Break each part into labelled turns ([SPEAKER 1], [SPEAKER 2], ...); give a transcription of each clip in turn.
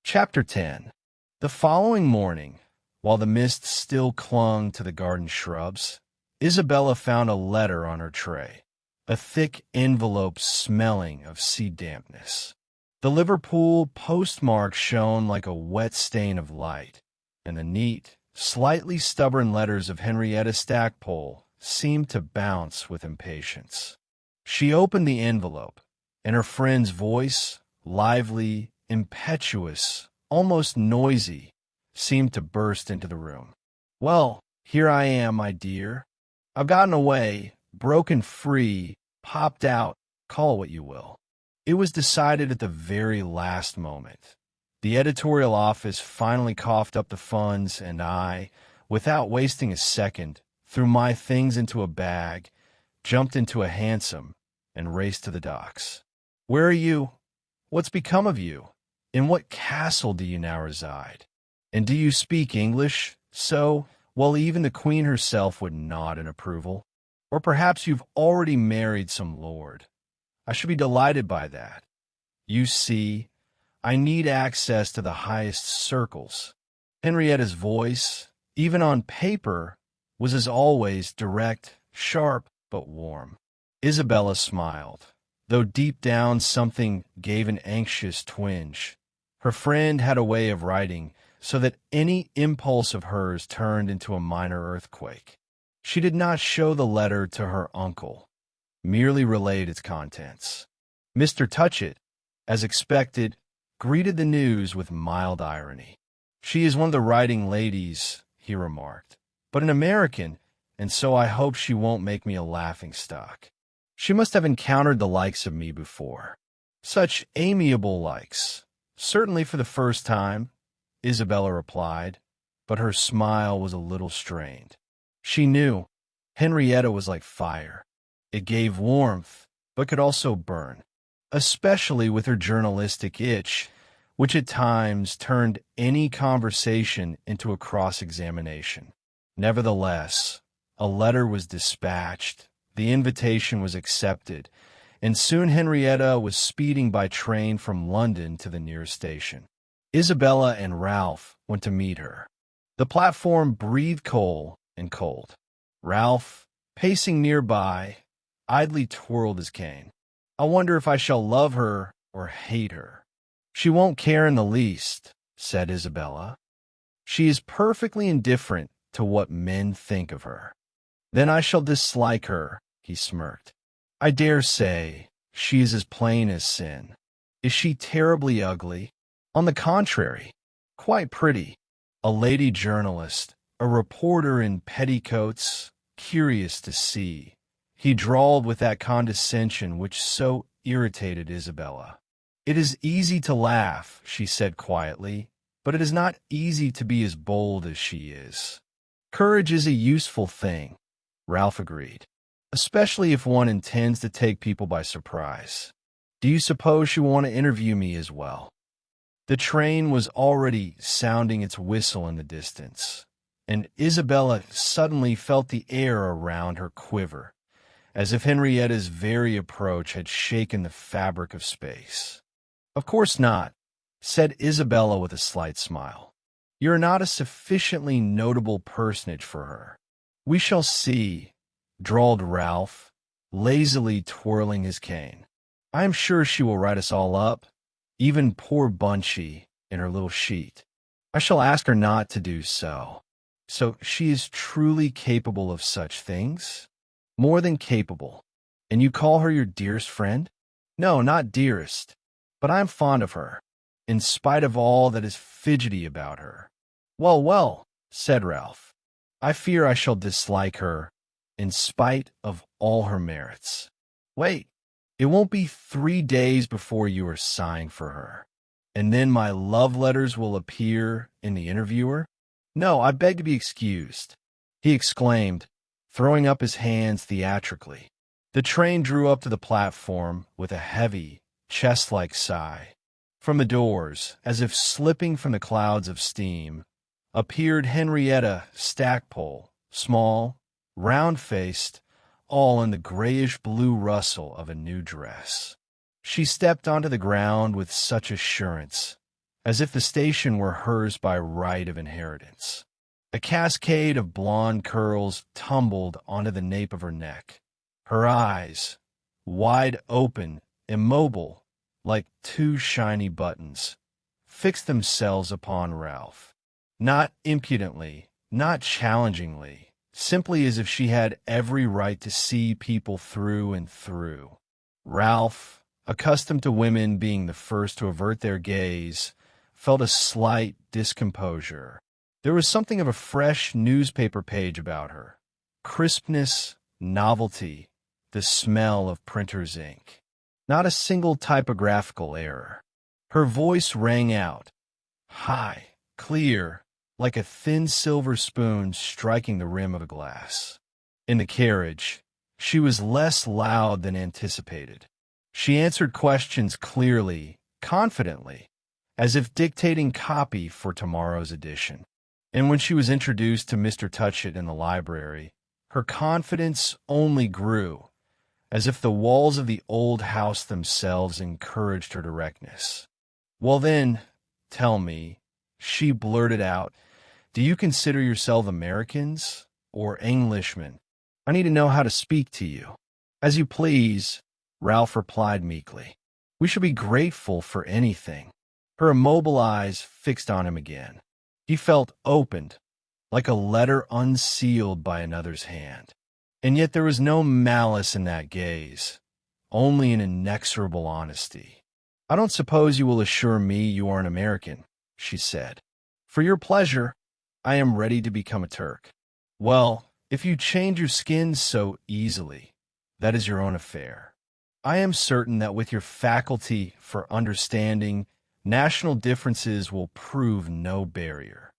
[SPEAKER 1] Chapter 10. The following morning, while the mist still clung to the garden shrubs, Isabella found a letter on her tray, a thick envelope smelling of sea dampness. The Liverpool postmark shone like a wet stain of light, and the neat, slightly stubborn letters of Henrietta Stackpole seemed to bounce with impatience. She opened the envelope, and her friend's voice, lively, impetuous, almost noisy, seemed to burst into the room. "Well, here I am, my dear. I've gotten away, broken free, popped out, call it what you will. It was decided at the very last moment. The editorial office finally coughed up the funds, and I, without wasting a second, threw my things into a bag, jumped into a hansom, and raced to the docks. Where are you? What's become of you? In what castle do you now reside? And do you speak English? So, well, even the Queen herself would nod in approval. Or perhaps you've already married some lord. I should be delighted by that. You see, I need access to the highest circles." Henrietta's voice, even on paper, was as always direct, sharp, but warm. Isabella smiled, though deep down something gave an anxious twinge. Her friend had a way of writing so that any impulse of hers turned into a minor earthquake. She did not show the letter to her uncle, merely relayed its contents. Mr. Touchett, as expected, greeted the news with mild irony. "She is one of the writing ladies," he remarked, "but an American, and so I hope she won't make me a laughingstock. She must have encountered the likes of me before. Such amiable likes. Certainly for the first time," Isabella replied, but her smile was a little strained. She knew Henrietta was like fire. It gave warmth, but could also burn, especially with her journalistic itch, which at times turned any conversation into a cross-examination. Nevertheless, a letter was dispatched, the invitation was accepted, and soon Henrietta was speeding by train from London to the nearest station. Isabella and Ralph went to meet her. The platform breathed coal and cold. Ralph, pacing nearby, idly twirled his cane. "I wonder if I shall love her or hate her." "She won't care in the least," said Isabella. "She is perfectly indifferent to what men think of her." "Then I shall dislike her," he smirked. "I dare say she is as plain as sin. Is she terribly ugly?" "On the contrary, quite pretty. A lady journalist, a reporter in petticoats, curious to see." He drawled with that condescension which so irritated Isabella. "It is easy to laugh," she said quietly, "but it is not easy to be as bold as she is." "Courage is a useful thing," Ralph agreed, "especially if one intends to take people by surprise. Do you suppose you want to interview me as well?" The train was already sounding its whistle in the distance, and Isabella suddenly felt the air around her quiver, as if Henrietta's very approach had shaken the fabric of space. "Of course not," said Isabella with a slight smile. "You're not a sufficiently notable personage for her." "We shall see," drawled Ralph, lazily twirling his cane. "I am sure she will write us all up, even poor Bunchy in her little sheet. I shall ask her not to do so." "So she is truly capable of such things?" "More than capable. And you call her your dearest friend?" "No, not dearest. But I am fond of her, in spite of all that is fidgety about her." "Well, well," said Ralph, "I fear I shall dislike her, in spite of all her merits." "Wait. It won't be 3 days before you are sighing for her. And then my love letters will appear in the Interviewer?" "No, I beg to be excused," he exclaimed, throwing up his hands theatrically. The train drew up to the platform with a heavy, chest-like sigh. From the doors, as if slipping from the clouds of steam, appeared Henrietta Stackpole, small, round-faced, all in the grayish-blue rustle of a new dress. She stepped onto the ground with such assurance, as if the station were hers by right of inheritance. A cascade of blonde curls tumbled onto the nape of her neck. Her eyes, wide open, immobile, like two shiny buttons, fixed themselves upon Ralph. Not impudently, not challengingly, simply as if she had every right to see people through and through. Ralph, accustomed to women being the first to avert their gaze, felt a slight discomposure. There was something of a fresh newspaper page about her. Crispness, novelty, the smell of printer's ink. Not a single typographical error. Her voice rang out, high, clear, like a thin silver spoon striking the rim of a glass. In the carriage, she was less loud than anticipated. She answered questions clearly, confidently, as if dictating copy for tomorrow's edition. And when she was introduced to Mr. Touchett in the library, her confidence only grew, as if the walls of the old house themselves encouraged her directness. "Well then, tell me," she blurted out, "do you consider yourself Americans or Englishmen? I need to know how to speak to you." "As you please," Ralph replied meekly. "We shall be grateful for anything." Her immobile eyes fixed on him again. He felt opened, like a letter unsealed by another's hand. And yet there was no malice in that gaze, only an inexorable honesty. "I don't suppose you will assure me you are an American," she said. "For your pleasure, I am ready to become a Turk." "Well, if you change your skin so easily, that is your own affair. I am certain that with your faculty for understanding, national differences will prove no barrier."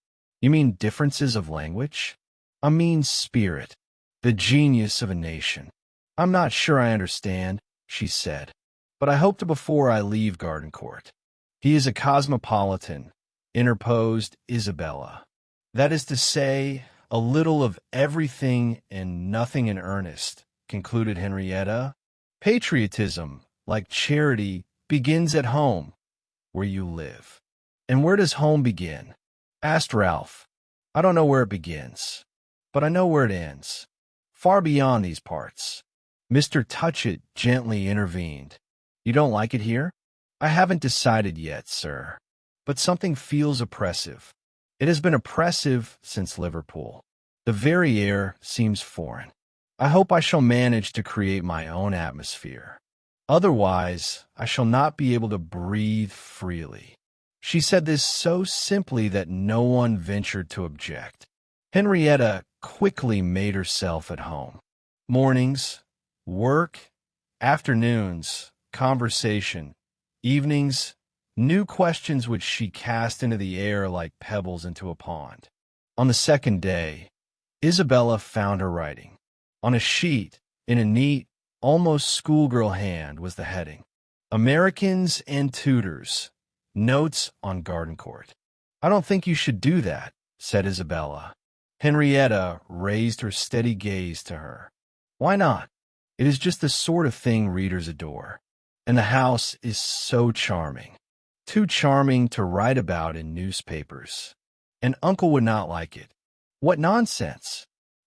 [SPEAKER 1] "You mean differences of language?" "I mean spirit, the genius of a nation." "I'm not sure I understand," she said, "but I hope to before I leave Gardencourt." "He is a cosmopolitan," interposed Isabella. "That is to say, a little of everything and nothing in earnest," concluded Henrietta. "Patriotism, like charity, begins at home, where you live." "And where does home begin?" asked Ralph. "I don't know where it begins, but I know where it ends. Far beyond these parts." Mr. Touchett gently intervened. "You don't like it here?" "I haven't decided yet, sir, but something feels oppressive. It has been oppressive since Liverpool. The very air seems foreign. I hope I shall manage to create my own atmosphere. Otherwise, I shall not be able to breathe freely." She said this so simply that no one ventured to object. Henrietta quickly made herself at home. Mornings, work, afternoons, conversation, evenings, new questions which she cast into the air like pebbles into a pond. On the second day, Isabella found her writing. On a sheet, in a neat, almost schoolgirl hand, was the heading, "Americans and Tutors, Notes on Gardencourt." "I don't think you should do that," said Isabella. Henrietta raised her steady gaze to her. "Why not? It is just the sort of thing readers adore. And the house is so charming. Too charming to write about in newspapers. And Uncle would not like it." "What nonsense!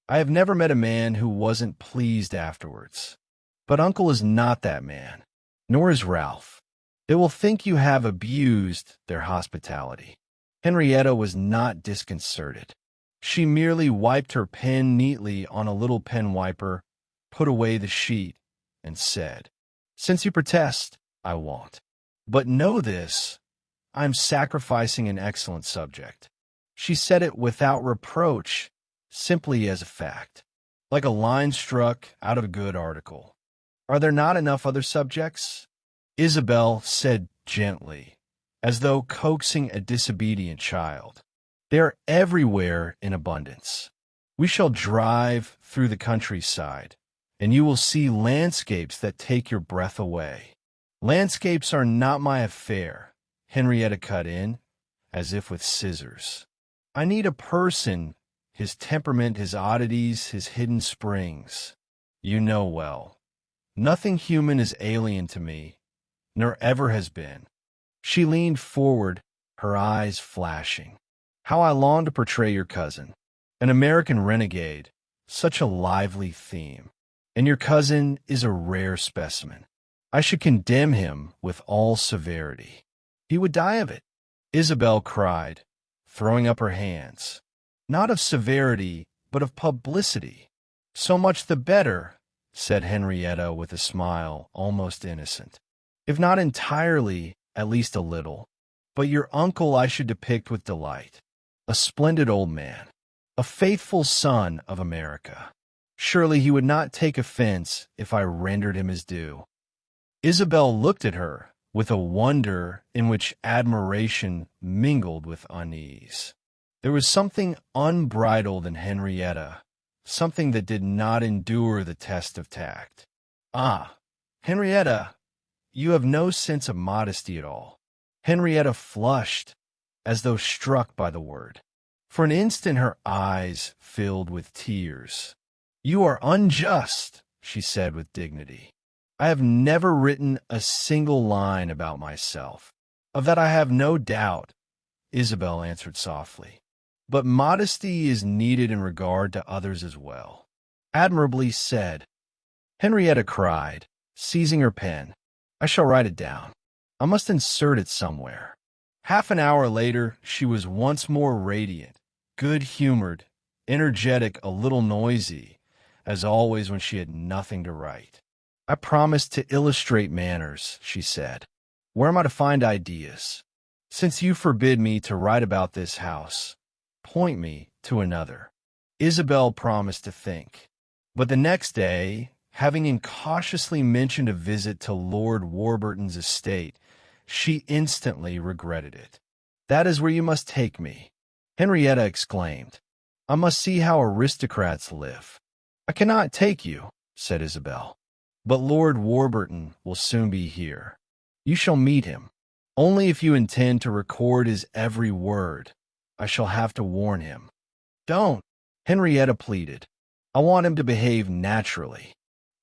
[SPEAKER 1] I have never met a man who wasn't pleased afterwards. But Uncle is not that man, nor is Ralph. They will think you have abused their hospitality." Henrietta was not disconcerted. She merely wiped her pen neatly on a little pen wiper, put away the sheet, and said, "Since you protest, I won't. But know this, I am sacrificing an excellent subject." She said it without reproach, simply as a fact, like a line struck out of a good article. "Are there not enough other subjects?" Isabel said gently, as though coaxing a disobedient child. "They are everywhere in abundance. We shall drive through the countryside, and you will see landscapes that take your breath away." "Landscapes are not my affair," Henrietta cut in, as if with scissors. "I need a person, his temperament, his oddities, his hidden springs. You know well. Nothing human is alien to me, nor ever has been." She leaned forward, her eyes flashing. How I long to portray your cousin. An American renegade, such a lively theme. And your cousin is a rare specimen. I should condemn him with all severity. He would die of it, Isabel cried, throwing up her hands. Not of severity, but of publicity. So much the better, said Henrietta with a smile almost innocent. If not entirely, at least a little. But your uncle I should depict with delight. A splendid old man. A faithful son of America. Surely he would not take offense if I rendered him his due. Isabel looked at her with a wonder in which admiration mingled with unease. There was something unbridled in Henrietta, something that did not endure the test of tact. Ah, Henrietta, you have no sense of modesty at all. Henrietta flushed, as though struck by the word. For an instant her eyes filled with tears. You are unjust, she said with dignity. I have never written a single line about myself. Of that I have no doubt, Isabel answered softly. But modesty is needed in regard to others as well. Admirably said. Henrietta cried, seizing her pen. I shall write it down. I must insert it somewhere. Half an hour later, she was once more radiant, good-humored, energetic, a little noisy, as always when she had nothing to write. I promised to illustrate manners, she said. Where am I to find ideas? Since you forbid me to write about this house, point me to another. Isabel promised to think. But the next day, having incautiously mentioned a visit to Lord Warburton's estate, she instantly regretted it. That is where you must take me, Henrietta exclaimed. I must see how aristocrats live. I cannot take you, said Isabel. But Lord Warburton will soon be here. You shall meet him. Only if you intend to record his every word, I shall have to warn him. Don't, Henrietta pleaded. I want him to behave naturally.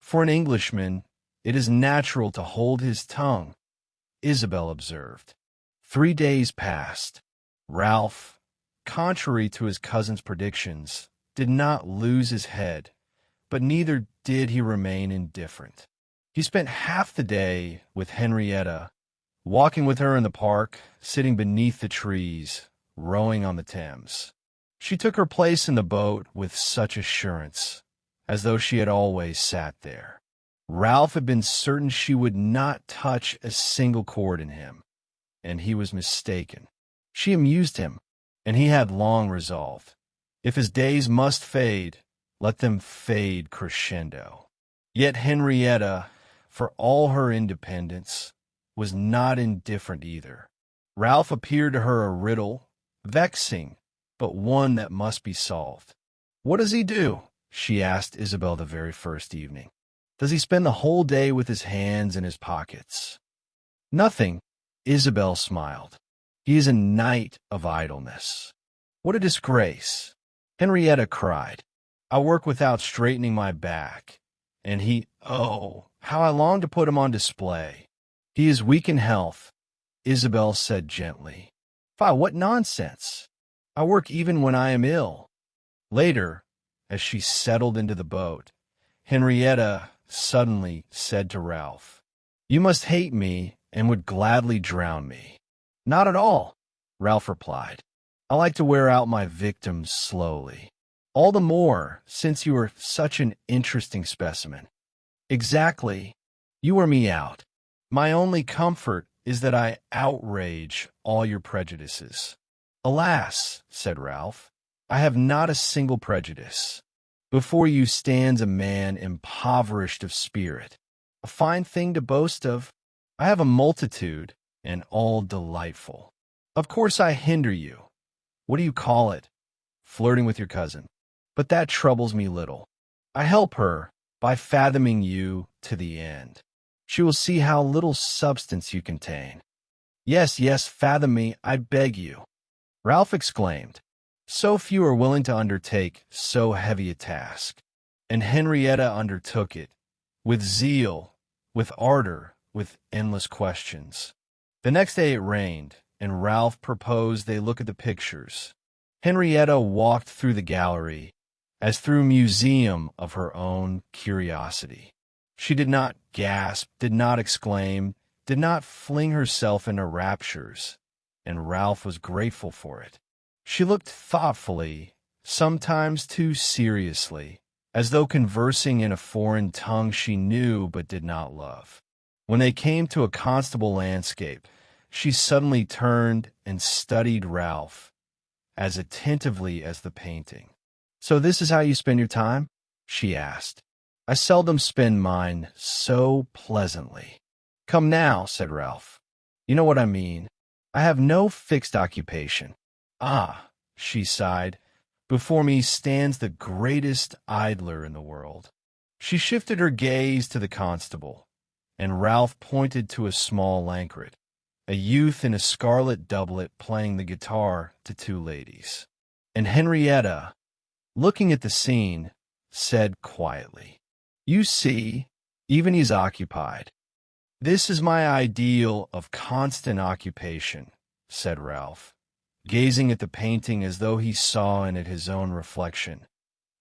[SPEAKER 1] For an Englishman, it is natural to hold his tongue, Isabel observed. 3 days passed. Ralph, contrary to his cousin's predictions, did not lose his head, but neither did he remain indifferent. He spent half the day with Henrietta, walking with her in the park, sitting beneath the trees, rowing on the Thames. She took her place in the boat with such assurance, as though she had always sat there. Ralph had been certain she would not touch a single chord in him, and he was mistaken. She amused him, and he had long resolved, if his days must fade, let them fade crescendo. Yet Henrietta, for all her independence, was not indifferent either. Ralph appeared to her a riddle, vexing, but one that must be solved. What does he do? She asked Isabel the very first evening. Does he spend the whole day with his hands in his pockets? Nothing, Isabel smiled. He is a knight of idleness. What a disgrace. Henrietta cried. I work without straightening my back, and oh, how I long to put him on display. He is weak in health, Isabel said gently. Fie, what nonsense. I work even when I am ill. Later, as she settled into the boat, Henrietta suddenly said to Ralph, You must hate me and would gladly drown me. Not at all, Ralph replied. I like to wear out my victims slowly. All the more since you are such an interesting specimen. Exactly. You wear me out. My only comfort is that I outrage all your prejudices. Alas, said Ralph, I have not a single prejudice. Before you stands a man impoverished of spirit, a fine thing to boast of. I have a multitude, and all delightful. Of course I hinder you. What do you call it? Flirting with your cousin. But that troubles me little. I help her by fathoming you to the end. She will see how little substance you contain. Yes, yes, fathom me, I beg you. Ralph exclaimed. So few are willing to undertake so heavy a task. And Henrietta undertook it, with zeal, with ardor, with endless questions. The next day it rained, and Ralph proposed they look at the pictures. Henrietta walked through the gallery, as through a museum of her own curiosity. She did not gasp, did not exclaim, did not fling herself into raptures, and Ralph was grateful for it. She looked thoughtfully, sometimes too seriously, as though conversing in a foreign tongue she knew but did not love. When they came to a constable landscape, she suddenly turned and studied Ralph as attentively as the painting. "So this is how you spend your time?" she asked. "I seldom spend mine so pleasantly." "Come now," said Ralph. "You know what I mean. I have no fixed occupation." "Ah," she sighed, "before me stands the greatest idler in the world." She shifted her gaze to the constable, and Ralph pointed to a small Lancret, a youth in a scarlet doublet playing the guitar to two ladies. And Henrietta, looking at the scene, said quietly, "You see, even he's occupied." "This is my ideal of constant occupation," said Ralph, gazing at the painting as though he saw in it his own reflection,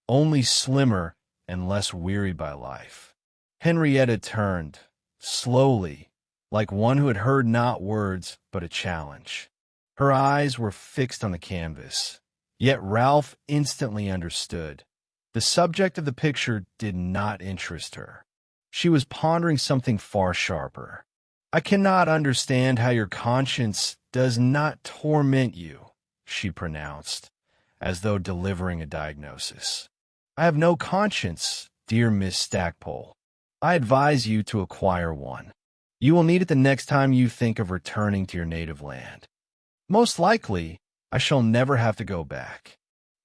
[SPEAKER 1] only slimmer and less wearied by life. Henrietta turned, slowly, like one who had heard not words but a challenge. Her eyes were fixed on the canvas, yet Ralph instantly understood. The subject of the picture did not interest her. She was pondering something far sharper. "I cannot understand how your conscience does not torment you," she pronounced, as though delivering a diagnosis. "I have no conscience, dear Miss Stackpole. I advise you to acquire one. You will need it the next time you think of returning to your native land. Most likely, I shall never have to go back,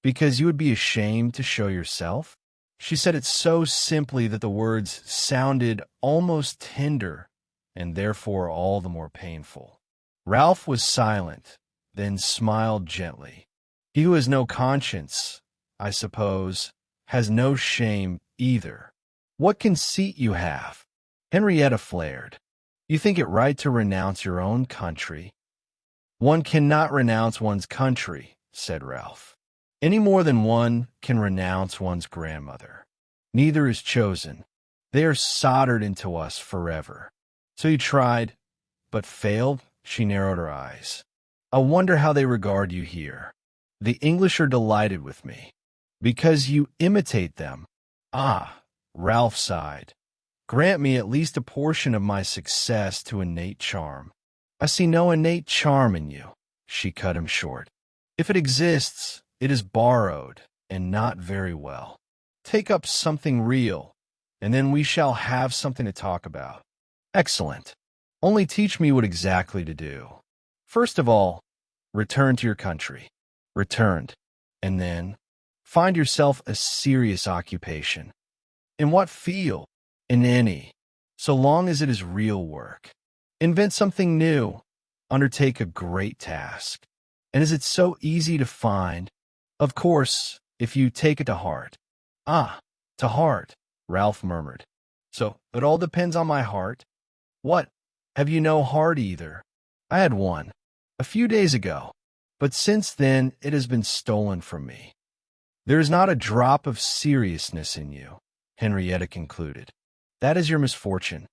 [SPEAKER 1] because you would be ashamed to show yourself." She said it so simply that the words sounded almost tender, and therefore all the more painful. Ralph was silent, then smiled gently. "He who has no conscience, I suppose, has no shame either. What conceit you have!" Henrietta flared. "You think it right to renounce your own country?" "One cannot renounce one's country," said Ralph, "any more than one can renounce one's grandmother. Neither is chosen. They are soldered into us forever." "So you tried, but failed?" She narrowed her eyes. "I wonder how they regard you here. The English are delighted with me, because you imitate them." "Ah," Ralph sighed. "Grant me at least a portion of my success to innate charm." "I see no innate charm in you," she cut him short. "If it exists, it is borrowed, and not very well. Take up something real, and then we shall have something to talk about." "Excellent. Only teach me what exactly to do." "First of all, return to your country." "Returned. And then, find yourself a serious occupation." "In what field?" "In any, so long as it is real work. Invent something new. Undertake a great task. And is it so easy to find? Of course, if you take it to heart." "Ah, to heart," Ralph murmured. "So it all depends on my heart?" "What? Have you no heart either?" "I had one, a few days ago, but since then it has been stolen from me." "There is not a drop of seriousness in you," Henrietta concluded. "That is your misfortune."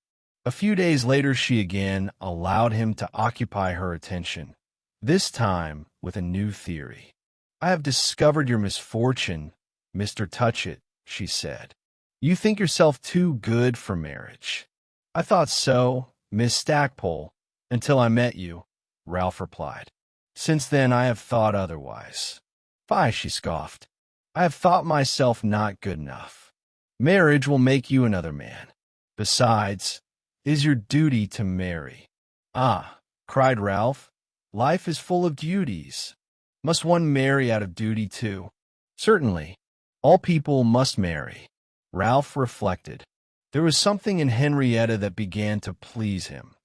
[SPEAKER 1] A few days later she again allowed him to occupy her attention, this time with a new theory. "I have discovered your misfortune, Mr. Touchett," she said. "You think yourself too good for marriage." "I thought so, Miss Stackpole, until I met you," Ralph replied. "Since then I have thought otherwise." "Fie," she scoffed. "I have thought myself not good enough. Marriage will make you another man. Besides, it is your duty to marry." "Ah," cried Ralph, "life is full of duties. Must one marry out of duty too?" "Certainly. All people must marry." Ralph reflected. There was something in Henrietta that began to please him.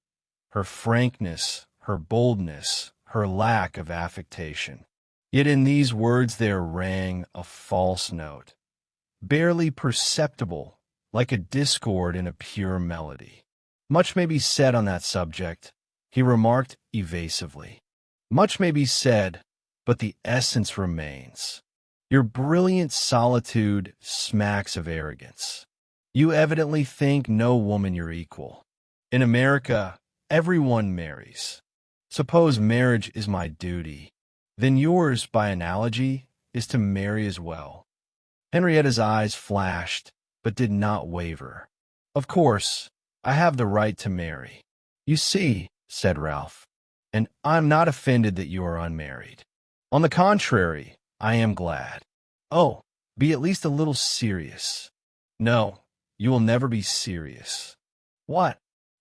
[SPEAKER 1] Her frankness, her boldness, her lack of affectation. Yet in these words there rang a false note, barely perceptible, like a discord in a pure melody. "Much may be said on that subject," he remarked evasively. Much may be said, but the essence remains. Your brilliant solitude smacks of arrogance. You evidently think no woman your equal. In America, everyone marries. Suppose marriage is my duty, then yours, by analogy, is to marry as well. Henrietta's eyes flashed, but did not waver. Of course, I have the right to marry. You see, said Ralph, and I'm not offended that you are unmarried. On the contrary, I am glad. Oh, be at least a little serious. No, you will never be serious. What?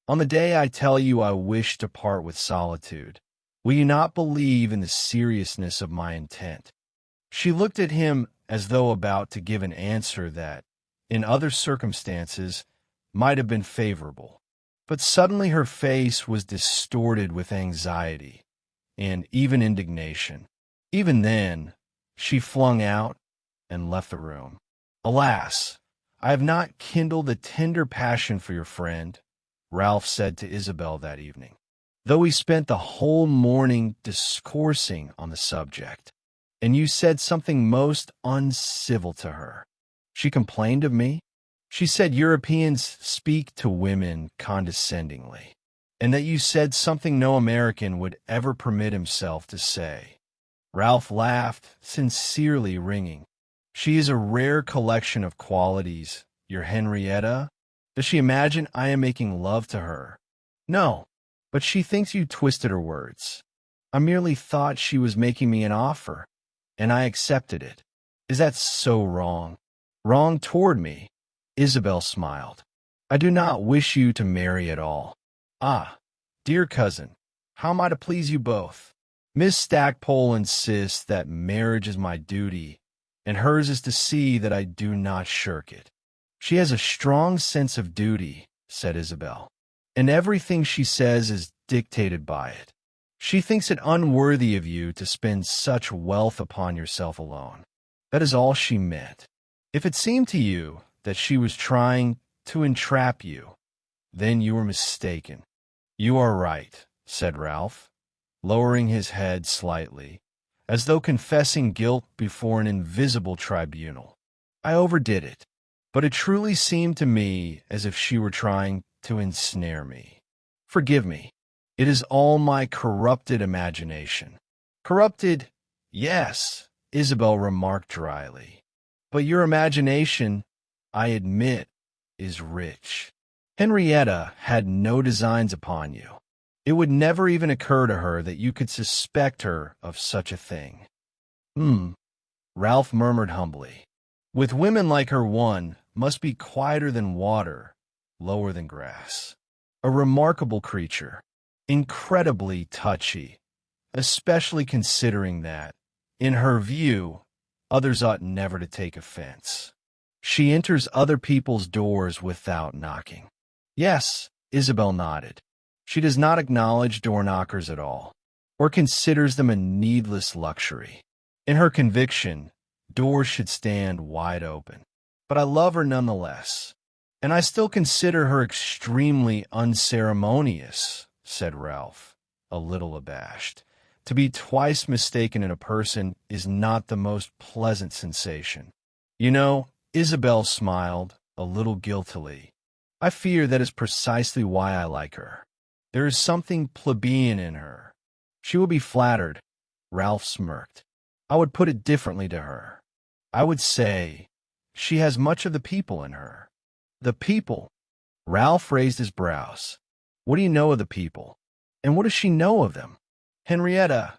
[SPEAKER 1] On the day I tell you I wish to part with solitude, will you not believe in the seriousness of my intent? She looked at him as though about to give an answer that, in other circumstances, might have been favorable. But suddenly her face was distorted with anxiety and even indignation. Even then, she flung out and left the room. Alas, I have not kindled a tender passion for your friend, Ralph said to Isabel that evening, though he spent the whole morning discoursing on the subject. And you said something most uncivil to her. She complained of me. She said Europeans speak to women condescendingly, and that you said something no American would ever permit himself to say. Ralph laughed, sincerely ringing. She is a rare collection of qualities, your Henrietta. Does she imagine I am making love to her? No, but she thinks you twisted her words. I merely thought she was making me an offer, and I accepted it. Is that so wrong? Wrong toward me? Isabel smiled. I do not wish you to marry at all. Ah, dear cousin, how am I to please you both? Miss Stackpole insists that marriage is my duty, and hers is to see that I do not shirk it. She has a strong sense of duty, said Isabel, and everything she says is dictated by it. She thinks it unworthy of you to spend such wealth upon yourself alone. That is all she meant. If it seemed to you that she was trying to entrap you, then you were mistaken. You are right, said Ralph, lowering his head slightly, as though confessing guilt before an invisible tribunal. I overdid it, but it truly seemed to me as if she were trying to ensnare me. Forgive me. It is all my corrupted imagination. Corrupted, yes, Isabel remarked dryly. But your imagination, I admit, is rich. Henrietta had no designs upon you. It would never even occur to her that you could suspect her of such a thing. Ralph murmured humbly. With women like her, one must be quieter than water, lower than grass. A remarkable creature. Incredibly touchy, especially considering that, in her view, others ought never to take offense. She enters other people's doors without knocking. Yes, Isabel nodded. She does not acknowledge door knockers at all, or considers them a needless luxury. In her conviction, doors should stand wide open. But I love her nonetheless, and I still consider her extremely unceremonious, said Ralph, a little abashed. To be twice mistaken in a person is not the most pleasant sensation. You know, Isabel smiled, a little guiltily. I fear that is precisely why I like her. There is something plebeian in her. She will be flattered. Ralph smirked. I would put it differently to her. I would say, she has much of the people in her. The people? Ralph raised his brows. What do you know of the people? And what does she know of them? Henrietta,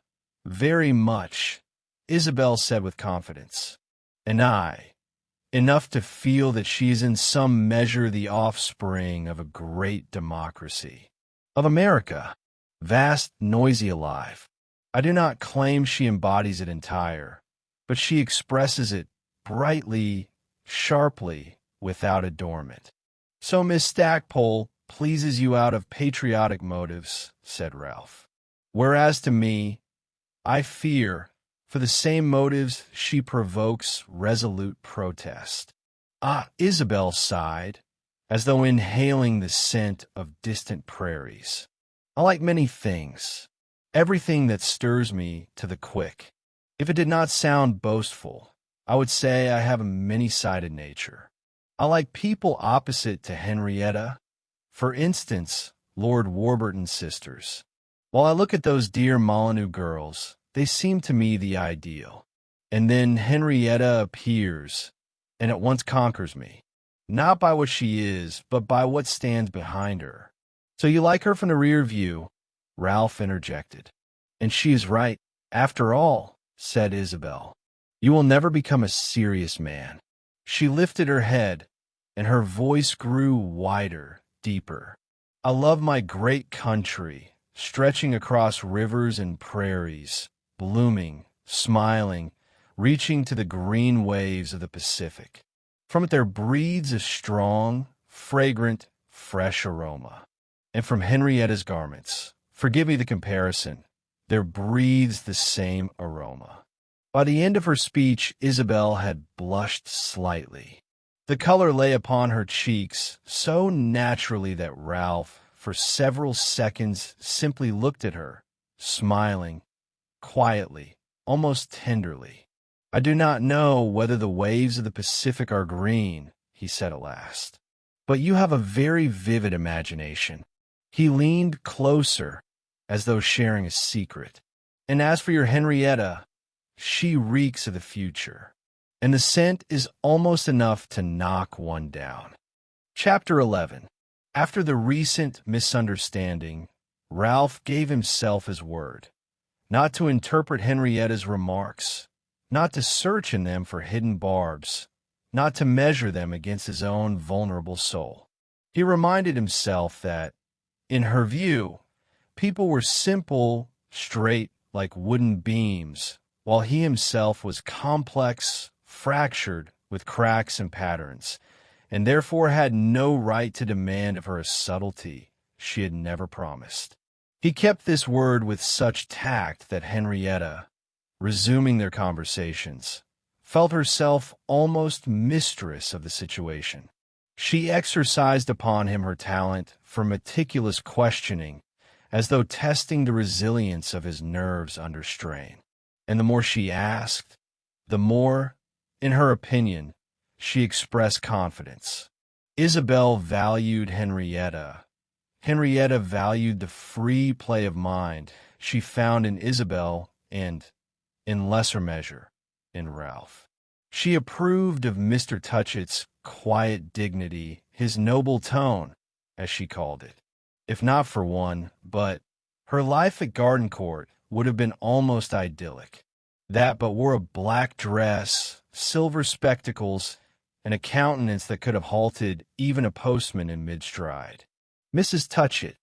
[SPEAKER 1] very much, Isabel said with confidence. And I, enough to feel that she is in some measure the offspring of a great democracy. Of America, vast, noisy, alive. I do not claim she embodies it entire, but she expresses it brightly, sharply, without adornment. So Miss Stackpole pleases you out of patriotic motives, said Ralph. Whereas to me, I fear, for the same motives she provokes resolute protest. Ah, Isabel sighed, as though inhaling the scent of distant prairies. I like many things. everything that stirs me to the quick. If it did not sound boastful, I would say I have a many-sided nature. I like people opposite to Henrietta. For instance, Lord Warburton's sisters. While I look at those dear Molyneux girls, they seem to me the ideal. And then Henrietta appears, and at once conquers me. Not by what she is, but by what stands behind her. So you like her from the rear view? Ralph interjected. And she is right. After all, said Isabel, you will never become a serious man. She lifted her head, and her voice grew wider, deeper. I love my great country, stretching across rivers and prairies, blooming, smiling, reaching to the green waves of the Pacific. From it there breathes a strong, fragrant, fresh aroma. And from Henrietta's garments, forgive me the comparison, there breathes the same aroma. By the end of her speech, Isabel had blushed slightly. The color lay upon her cheeks so naturally that Ralph, for several seconds, simply looked at her, smiling, quietly, almost tenderly. I do not know whether the waves of the Pacific are green, he said at last, but you have a very vivid imagination. He leaned closer, as though sharing a secret. And as for your Henrietta, she reeks of the future, and the scent is almost enough to knock one down. Chapter 11. After the recent misunderstanding, Ralph gave himself his word, not to interpret Henrietta's remarks, not to search in them for hidden barbs, not to measure them against his own vulnerable soul. He reminded himself that, in her view, people were simple, straight like wooden beams, while he himself was complex, fractured with cracks and patterns, and therefore had no right to demand of her a subtlety she had never promised. He kept this word with such tact that Henrietta, resuming their conversations, felt herself almost mistress of the situation. She exercised upon him her talent for meticulous questioning, as though testing the resilience of his nerves under strain. And the more she asked, the more, in her opinion, she expressed confidence. Isabel valued Henrietta. Henrietta valued the free play of mind she found in Isabel and, in lesser measure, in Ralph. She approved of Mr. Touchett's quiet dignity, his noble tone, as she called it. If not for one, but her life at Gardencourt would have been almost idyllic. That but wore a black dress, silver spectacles, and a countenance that could have halted even a postman in mid-stride. Mrs. Touchett,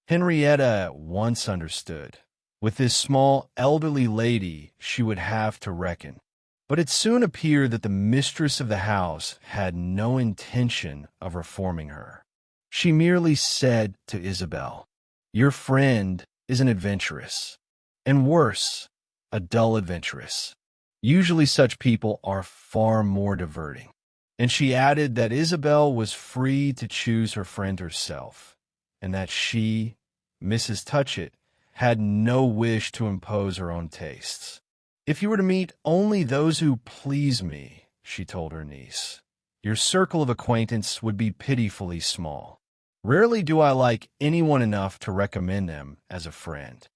[SPEAKER 1] Henrietta at once understood. With this small, elderly lady she would have to reckon. But it soon appeared that the mistress of the house had no intention of reforming her. She merely said to Isabel, "Your friend is an adventuress, and worse, a dull adventuress. Usually such people are far more diverting." And she added that Isabel was free to choose her friend herself, and that she, Mrs. Touchett, had no wish to impose her own tastes. "If you were to meet only those who please me," she told her niece, "your circle of acquaintance would be pitifully small. Rarely do I like anyone enough to recommend them as a friend.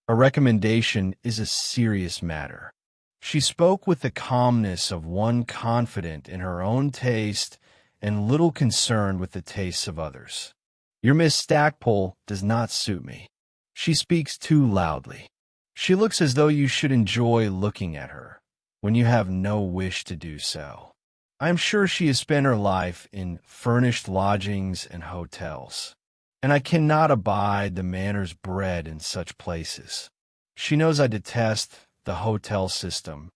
[SPEAKER 1] A recommendation is a serious matter." She spoke with the calmness of one confident in her own taste and little concerned with the tastes of others. "Your Miss Stackpole does not suit me. She speaks too loudly. She looks as though you should enjoy looking at her, when you have no wish to do so. I am sure she has spent her life in furnished lodgings and hotels, and I cannot abide the manners bred in such places. She knows I detest the hotel system,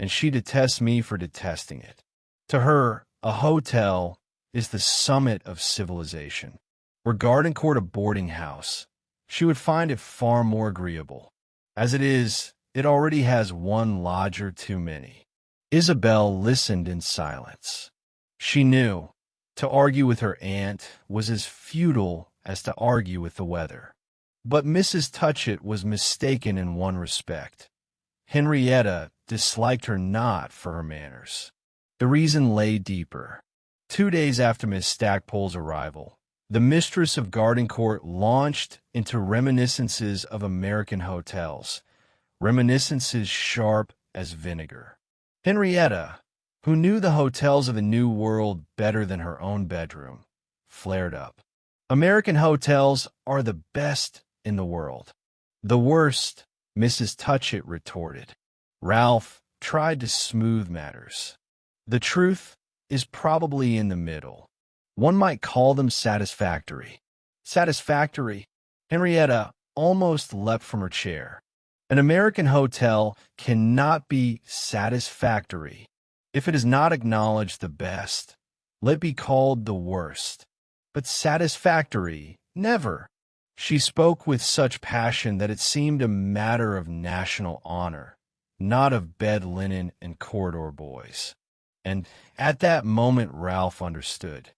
[SPEAKER 1] and she detests me for detesting it. To her, a hotel is the summit of civilization. Were Gardencourt a boarding house, she would find it far more agreeable. As it is, it already has one lodger too many." Isabel listened in silence. She knew to argue with her aunt was as futile as to argue with the weather. But Mrs. Touchett was mistaken in one respect. Henrietta disliked her not for her manners. The reason lay deeper. 2 days after Miss Stackpole's arrival, the mistress of Gardencourt launched into reminiscences of American hotels, reminiscences sharp as vinegar. Henrietta, who knew the hotels of the New World better than her own bedroom, flared up. American hotels are the best in the world. The worst, Mrs. Touchett retorted. Ralph tried to smooth matters. The truth is probably in the middle. One might call them satisfactory. Satisfactory? Henrietta almost leapt from her chair. An American hotel cannot be satisfactory if it is not acknowledged the best. Let it be called the worst. But satisfactory, never. She spoke with such passion that it seemed a matter of national honor, not of bed linen and corridor boys. And at that moment Ralph understood.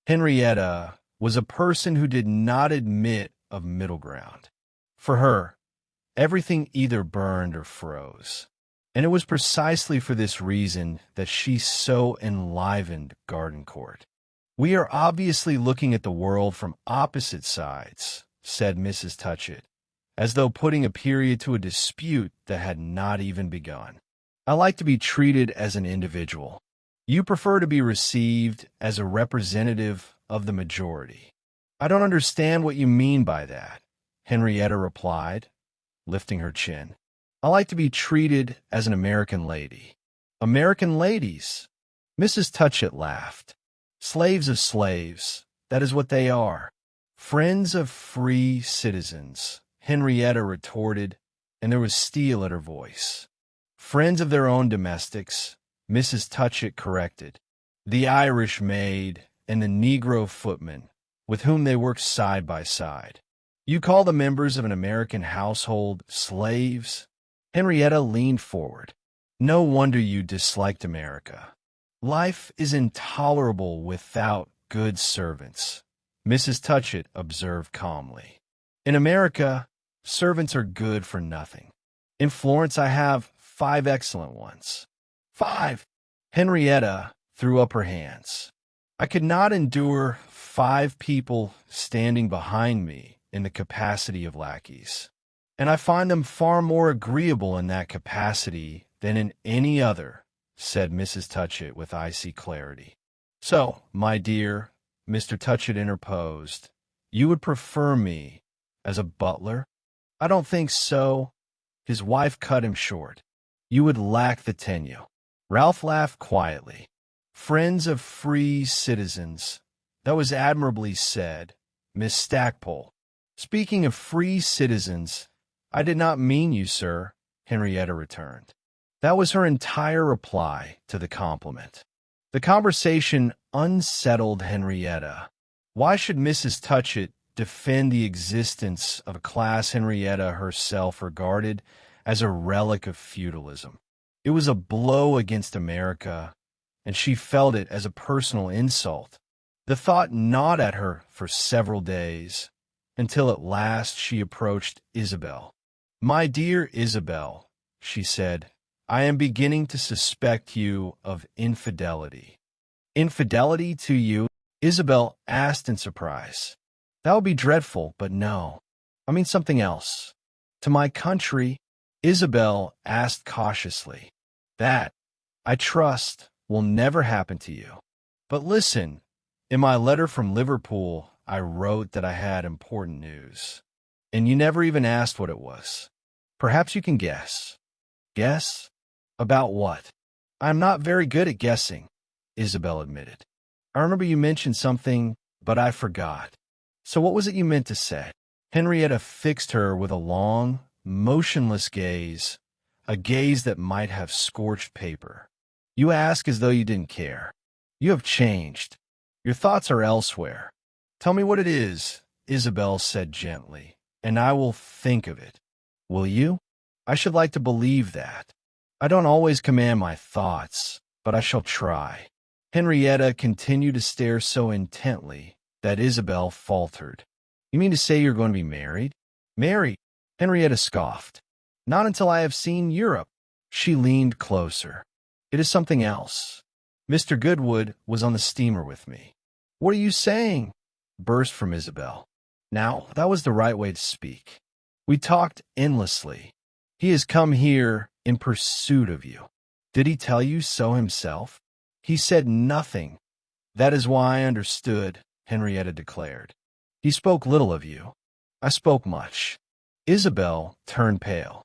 [SPEAKER 1] Henrietta was a person who did not admit of middle ground. For her, everything either burned or froze. And it was precisely for this reason that she so enlivened Gardencourt. "We are obviously looking at the world from opposite sides," said Mrs. Touchett, as though putting a period to a dispute that had not even begun. "I like to be treated as an individual. You prefer to be received as a representative of the majority." "I don't understand what you mean by that," Henrietta replied, lifting her chin. "I like to be treated as an American lady." "American ladies?" Mrs. Touchett laughed. "Slaves of slaves, that is what they are." "Friends of free citizens," Henrietta retorted, and there was steel in her voice. "Friends of their own domestics," Mrs. Touchett corrected. "The Irish maid and the Negro footman, with whom they work side by side. You call the members of an American household slaves?" Henrietta leaned forward. "No wonder you disliked America. Life is intolerable without good servants," Mrs. Touchett observed calmly. "In America, servants are good for nothing. In Florence I have 5 excellent ones." 5! Henrietta threw up her hands. "I could not endure 5 people standing behind me in the capacity of lackeys, and I find them far more agreeable in that capacity than in any other," said Mrs. Touchett with icy clarity. "So, my dear," Mr. Touchett interposed, "you would prefer me as a butler?" "I don't think so." His wife cut him short. "You would lack the tenure." Ralph laughed quietly. "Friends of free citizens. That was admirably said, Miss Stackpole." "Speaking of free citizens, I did not mean you, sir," Henrietta returned. That was her entire reply to the compliment. The conversation unsettled Henrietta. Why should Mrs. Touchett defend the existence of a class Henrietta herself regarded as a relic of feudalism? It was a blow against America, and she felt it as a personal insult. The thought gnawed at her for several days, until at last she approached Isabel. "My dear Isabel," she said, "I am beginning to suspect you of infidelity." "Infidelity to you?" Isabel asked in surprise. "That would be dreadful, but no. I mean something else." "To my country?" Isabel asked cautiously. "That, I trust, will never happen to you. But listen, in my letter from Liverpool, I wrote that I had important news. And you never even asked what it was. Perhaps you can guess." "Guess? About what?" "I am not very good at guessing," Isabel admitted. "I remember you mentioned something, but I forgot. So what was it you meant to say?" Henrietta fixed her with a long, motionless gaze, a gaze that might have scorched paper. "You ask as though you didn't care. You have changed. Your thoughts are elsewhere. Tell me what it is," Isabel said gently, "and I will think of it." "Will you?" "I should like to believe that. I don't always command my thoughts, but I shall try." Henrietta continued to stare so intently that Isabel faltered. "You mean to say you're going to be married?" Mary, Henrietta scoffed. Not until I have seen Europe. She leaned closer. It is something else. Mr. Goodwood was on the steamer with me. What are you saying? Burst from Isabel. Now, that was the right way to speak. We talked endlessly. He has come here in pursuit of you. Did he tell you so himself? He said nothing. That is why I understood, Henrietta declared. He spoke little of you. I spoke much. Isabel turned pale.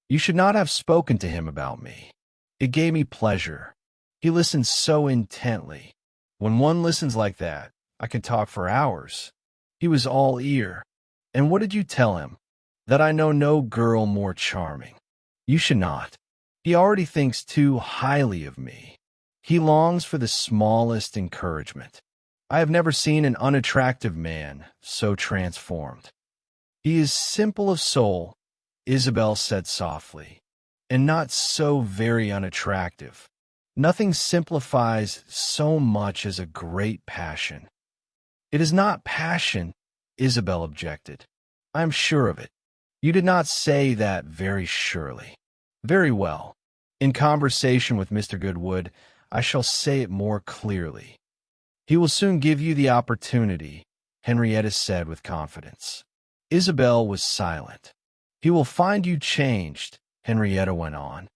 [SPEAKER 1] You should not have spoken to him about me. It gave me pleasure. He listened so intently. When one listens like that, I can talk for hours. He was all ear. And what did you tell him? That I know no girl more charming. You should not. He already thinks too highly of me. He longs for the smallest encouragement. I have never seen an unattractive man so transformed. He is simple of soul, Isabel said softly, and not so very unattractive. Nothing simplifies so much as a great passion. It is not passion, Isabel objected. I am sure of it. You did not say that very surely. Very well. In conversation with Mr. Goodwood, I shall say it more clearly. He will soon give you the opportunity, Henrietta said with confidence. Isabel was silent. He will find you changed, Henrietta went on.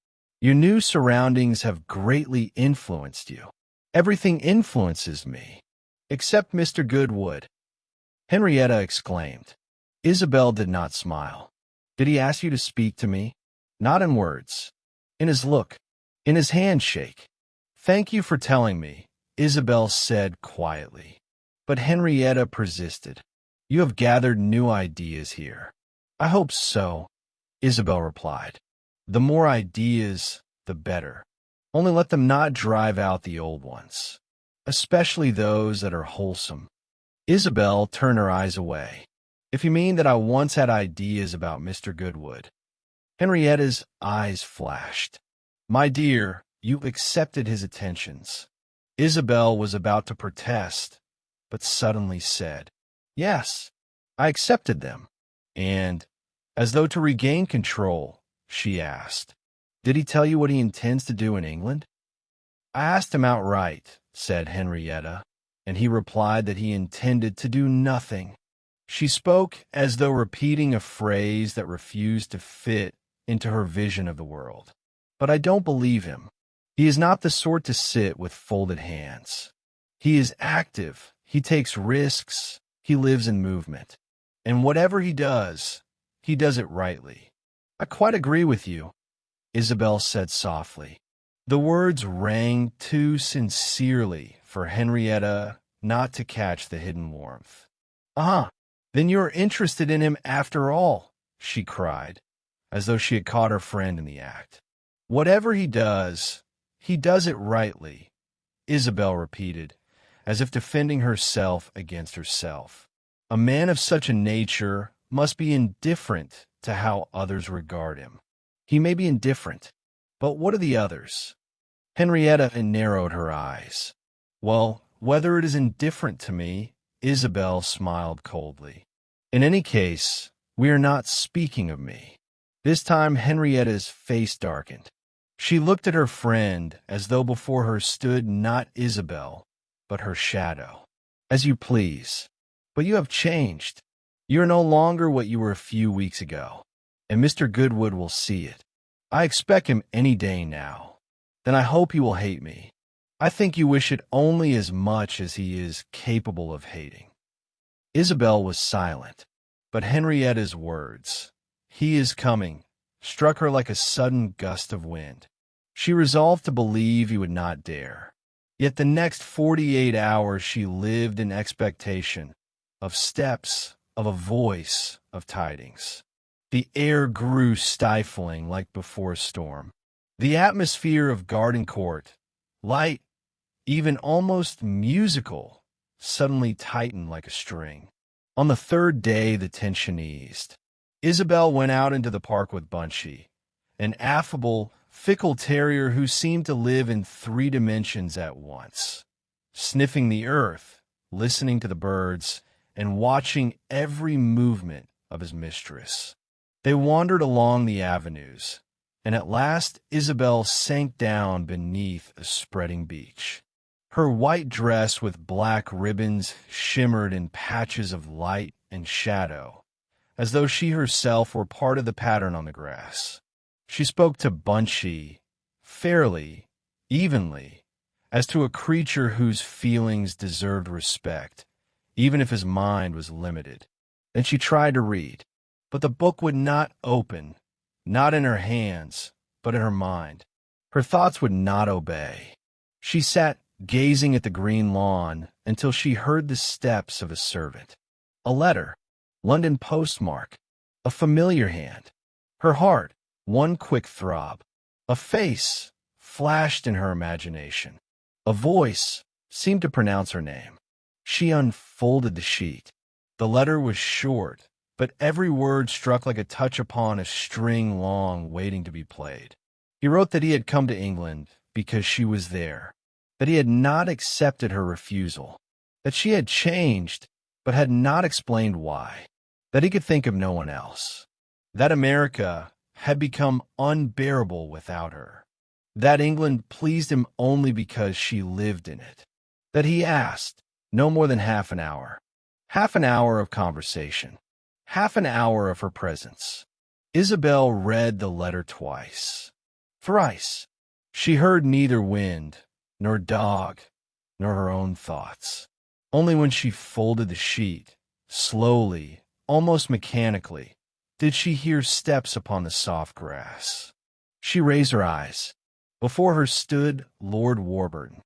[SPEAKER 1] Your new surroundings have greatly influenced you. Everything influences me, except Mr. Goodwood, Henrietta exclaimed. Isabel did not smile. Did he ask you to speak to me? Not in words. In his look. In his handshake. Thank you for telling me, Isabel said quietly. But Henrietta persisted. You have gathered new ideas here. I hope so, Isabel replied. The more ideas, the better. Only let them not drive out the old ones, especially those that are wholesome. Isabel turned her eyes away. If you mean that I once had ideas about Mr. Goodwood. Henrietta's eyes flashed. My dear, you accepted his attentions. Isabel was about to protest, but suddenly said, Yes, I accepted them. And, as though to regain control, she asked, Did he tell you what he intends to do in England? I asked him outright, said Henrietta, and he replied that he intended to do nothing. She spoke as though repeating a phrase that refused to fit into her vision of the world. But I don't believe him. He is not the sort to sit with folded hands. He is active, he takes risks, he lives in movement. And whatever he does it rightly. I quite agree with you, Isabel said softly. The words rang too sincerely for Henrietta not to catch the hidden warmth. Then you're interested in him after all, she cried, as though she had caught her friend in the act. Whatever he does it rightly, Isabel repeated, as if defending herself against herself. A man of such a nature must be indifferent to how others regard him. He may be indifferent, but what are the others? Henrietta narrowed her eyes. Well, whether it is indifferent to me, Isabel smiled coldly. In any case, we are not speaking of me. This time Henrietta's face darkened. She looked at her friend as though before her stood not Isabel, but her shadow. As you please. But you have changed. You are no longer what you were a few weeks ago, and Mr. Goodwood will see it. I expect him any day now. Then I hope he will hate me. I think you wish it only as much as he is capable of hating. Isabel was silent, but Henrietta's words, "He is coming," struck her like a sudden gust of wind. She resolved to believe he would not dare. Yet the next 48 hours she lived in expectation of steps, of a voice, of tidings. The air grew stifling like before a storm. The atmosphere of Gardencourt, light, even almost musical, suddenly tightened like a string. On the third day, the tension eased. Isabel went out into the park with Bunchy, an affable, fickle terrier who seemed to live in 3 dimensions at once, sniffing the earth, listening to the birds, and watching every movement of his mistress. They wandered along the avenues, and at last Isabel sank down beneath a spreading beech. Her white dress with black ribbons shimmered in patches of light and shadow, as though she herself were part of the pattern on the grass. She spoke to Bunchy fairly, evenly, as to a creature whose feelings deserved respect, even if his mind was limited. Then she tried to read, but the book would not open, not in her hands, but in her mind. Her thoughts would not obey. She sat gazing at the green lawn until she heard the steps of a servant. A letter, London postmark, a familiar hand. Her heart, one quick throb. A face flashed in her imagination. A voice seemed to pronounce her name. She unfolded the sheet. The letter was short, but every word struck like a touch upon a string long waiting to be played. He wrote that he had come to England because she was there, that he had not accepted her refusal, that she had changed but had not explained why, that he could think of no one else, that America had become unbearable without her, that England pleased him only because she lived in it, that he asked no more than half an hour of conversation, half an hour of her presence. Isabel read the letter twice, thrice. She heard neither wind, nor dog, nor her own thoughts. Only when she folded the sheet, slowly, almost mechanically, did she hear steps upon the soft grass. She raised her eyes. Before her stood Lord Warburton.